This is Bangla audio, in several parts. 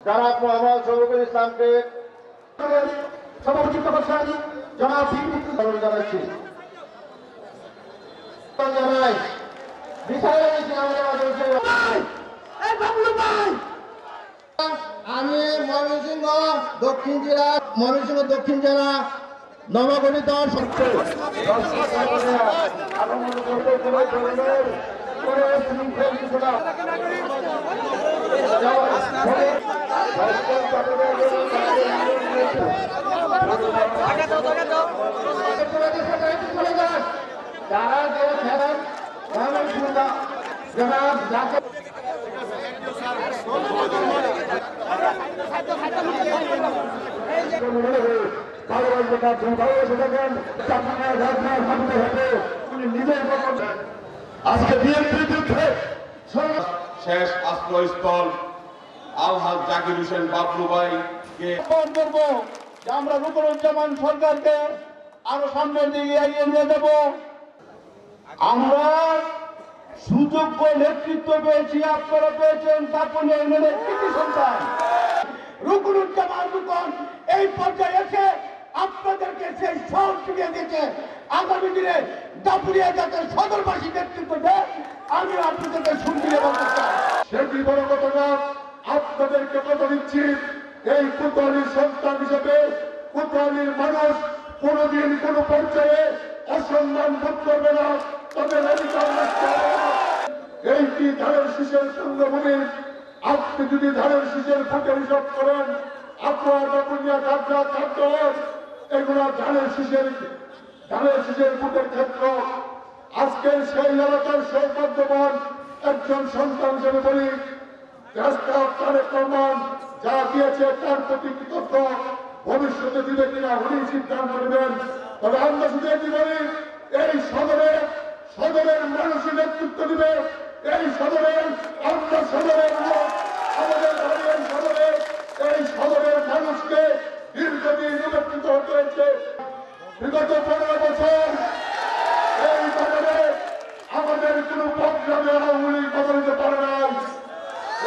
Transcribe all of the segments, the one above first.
জনাব মোহাম্মদ শফিকুল ইসলামকে সভাপতিত্ব করছেন জনাব জানাচ্ছি জানাই আমি ময়মনসিংহ দক্ষিণ জেলা নবগঠিত যারা খেলেন জনাব যাকে আজকে বিএনপির বিরুদ্ধে শেষ আশ্রয়স্থল আলহাজ জাকির হোসেন বাবলু ভাইকে করবো যে আমরা রুকনুজ্জামান সরকারকে আরো সামনের দিকে এগিয়ে নিয়ে যাব। আমরা সুযোগ্য নেতৃত্ব পেয়েছি, আপনারা পেয়েছেন দাপুনি ইউনিয়নের কৃতি সন্তান রুকনুজ্জামান রুকন এই পর্যায়ে এসে আপনাদেরকে সেই সাহস ফিরিয়ে দিয়েছে। আগামী দিনে দাপুরিয়া যাতে সদরবাসী নেতৃত্ব দেন আমি আপনাদেরকে শুনতে বলতে চাই। সেটি বড় কথা না, আপনাদেরকে কথা দিচ্ছি এই কোতোয়ালির সন্তান হিসেবে কোতোয়ালির মানুষ কোনদিন কোন পর্যায়ে অসম্মান বোধ করবে না, তাদের অধিকার রাখতে হবে না। এইটি ধানের শীষের পূর্ণভূমি। আপনি যদি ধানের শীষের ভোটের হিসাব করেন আপনার দাপুরিয়া কাবরা কাবদর এগুলো ধানের শীষের ভোটের ক্ষেত্র। আজকের সেই এলাকার সৌভাগ্যবান একজন সন্তান হিসেবে বলি তারেক রহমান যা দিয়েছে তার প্রতি কৃতজ্ঞ। ভবিষ্যতে দিবে কিনা উনি সিদ্ধান্ত নেবেন। তবে আমরা শুধু এটি বলি এই সদরের মানুষই নেতৃত্ব দিবে। এই আমরা সদরের লোক, আমাদের সদরে এই সদরের মানুষকে দীর্ঘদিন উপকৃত হতে হয়েছে। বিগত 15 বছর এই বাজারে আমাদের কোন প্রোগ্রামে আওয়ামী লীগ বদলাতে পারে নাই।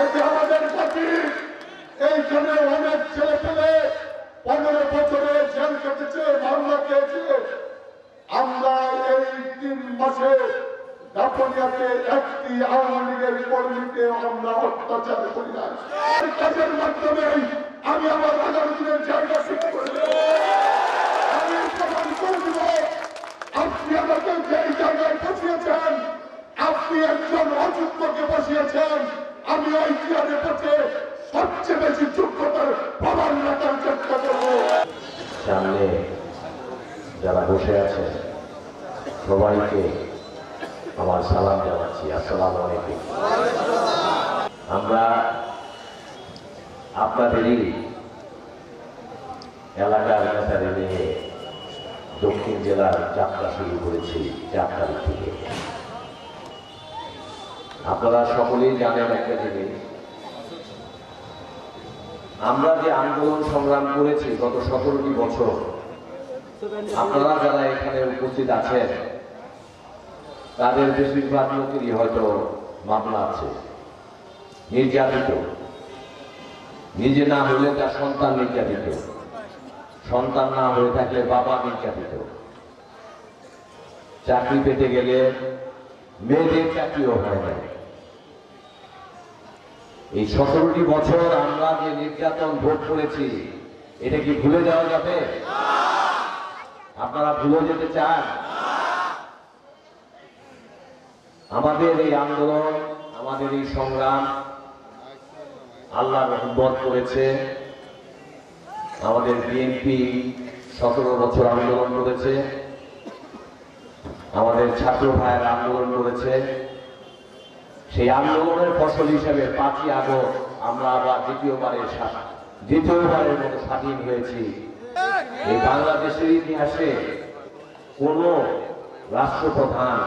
এটি আমাদের জাতি। এইখানে অনেক ছেলে পেলে 15 বছরে জেল কেটেছে, মামলা খেয়েছে। আমরা এই 3 মাসে দাপুরিয়াতে একটি আওয়ামী লীগের কর্মীকে আমরা অত্যাচার করি না। কাজের মাধ্যমে আমি আমার আগামী দিনের জায়গা ঠিক করে আমি প্রমাণ করে দিব আপনি আমাকে যেই জায়গায় বসিয়েছেন, আপনি একজন অযোগ্যকে বসিয়েছেন। আমি ওই চেয়ারে বসে সবচেয়ে বেশি যোগ্যতার প্রমাণ রাখার চেষ্টা করব। সামনে যারা বসে আছে সবাইকে আমার সালাম জানাচ্ছি, আসসালামু আলাইকুম। আমরা আপনাদেরই এলাকার নেতাদের নিয়ে দক্ষিণ জেলার যাত্রা শুরু করেছি 4 তারিখ থেকে। আপনারা সকলেই জানেন একটা জিনিস, আমরা যে আন্দোলন সংগ্রাম করেছি গত 17টি বছর, আপনারা যারা এখানে উপস্থিত আছেন তাদের বেশিরভাগ লোকেরই হয়তো মামলা আছে, নির্যাতিত, নিজে না হলে তার সন্তান নির্যাতিত, সন্তান না হয়ে থাকলে বাবা নির্যাতিত, চাকরি পেতে গেলে মেয়েদের চাকরিও হয় না। এই 17টি বছর আমরা যে নির্যাতন ভোগ করেছি এটা কি ভুলে যাওয়া যাবে? আপনারা ভুলে যেতে চান? আমাদের এই আন্দোলন, আমাদের এই সংগ্রাম আল্লাহ রহমত করেছে। আমাদের বিএনপি 17 বছর আন্দোলন করেছে, আমাদের ছাত্র ভাইয়েরা আন্দোলন করেছে। সেই আন্দোলনের ফসল হিসেবে 5ই আগস্ট আমরা আবার দ্বিতীয়বারের মতো স্বাধীন হয়েছি। এই বাংলাদেশের ইতিহাসে কোন রাষ্ট্রপ্রধান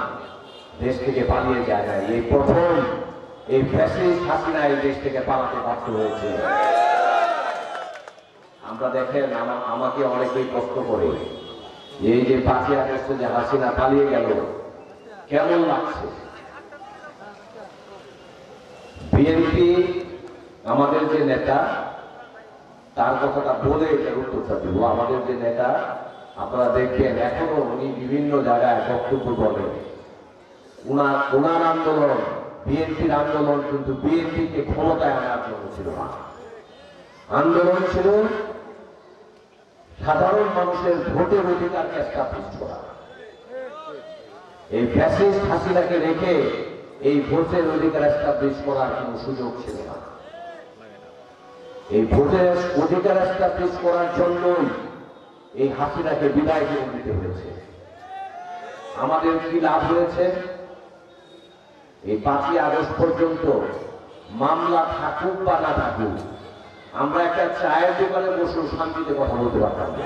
দেশ থেকে পালিয়ে যায় না। এই প্রথম এই ফ্যাসিস্ট হাসিনা এই দেশ থেকে পালাতে বাধ্য হয়েছে। আমরা দেখেন, আমাকে অনেকেই প্রশ্ন করে এই যে 5ই আগস্টে যে হাসিনা পালিয়ে গেল কেমন লাগছে? বিএনপি আমাদের যে নেতা তার কথাটা বলে এটার উত্তরটা দিব। আমাদের যে নেতা আপনারা দেখবেন এখনো উনি বিভিন্ন জায়গায় বক্তব্য বলেন। ওনার আন্দোলন, বিএনপির আন্দোলন কিন্তু বিএনপিকে ক্ষমতায় আনার জন্য ছিল না। আন্দোলন ছিল সাধারণ মানুষের ভোটের অধিকারকে এস্টাবলিশ করা। এই ফ্যাসিস্ট হাসিনাকে রেখে এই ভোটের অধিকার এস্টাবলিশ করার কোনো সুযোগ ছিল না। এই ভোটের অধিকার এস্টাবলিশ করার জন্যই এই হাসিনাকে বিদায় করে দিতে হয়েছে। আমাদের কি লাভ হয়েছে? এই 5ই আগস্ট পর্যন্ত মামলা থাকুক বা না থাকুক, আমরা একটা চায়ের দোকানে বসে শান্তিতে কথা বলতে পারতাম না।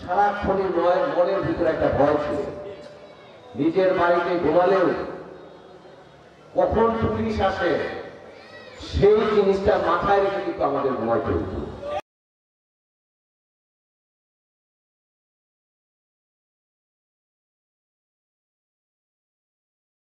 সারাক্ষণই মনের ভিতরে একটা ভয় ছিল। নিজের বাড়িতে ঘুমালেও কখন পুলিশ আসে সেই জিনিসটা মাথায় রেখে কিন্তু আমাদের ঘুমাইতে হতো।